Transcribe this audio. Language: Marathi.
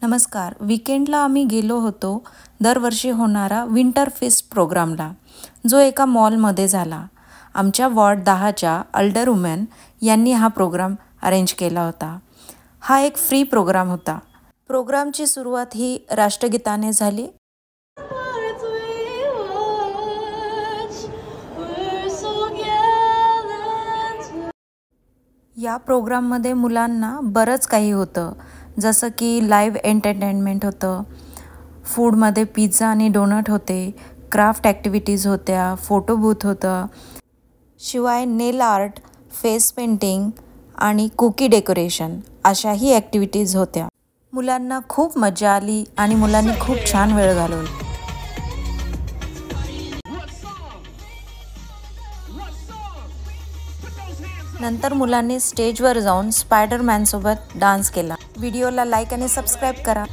नमस्कार. वीकेंडला आम्ही गेलो होतो दरवर्षी होणारा विंटर फेस्ट प्रोग्रामला, जो एका मॉलमध्ये झाला. आमच्या वॉर्ड 10च्या अल्डर वुमेन यांनी हा प्रोग्राम अरेंज केला होता. हा एक फ्री प्रोग्राम होता. प्रोग्रामची सुरुवात ही राष्ट्रगीताने झाली. या प्रोग्राममध्ये मुलांना बरंच काही होतं, जसं की लाईव्ह एंटरटेनमेंट होतं, फूडमध्ये पिझ्झा आणि डोनट होते, क्राफ्ट ॲक्टिव्हिटीज होत्या, फोटो बूथ होतं, शिवाय नेल आर्ट, फेस पेंटिंग आणि कुकी डेकोरेशन अशाही ॲक्टिव्हिटीज होत्या. मुलांना खूप मजा आली आणि मुलांनी खूप छान वेळ घालवला. नंतर मुलांनी स्टेजवर जाऊन स्पायडरमॅनसोबत डान्स केला. व्हिडिओला लाईक आणि सबस्क्राईब करा.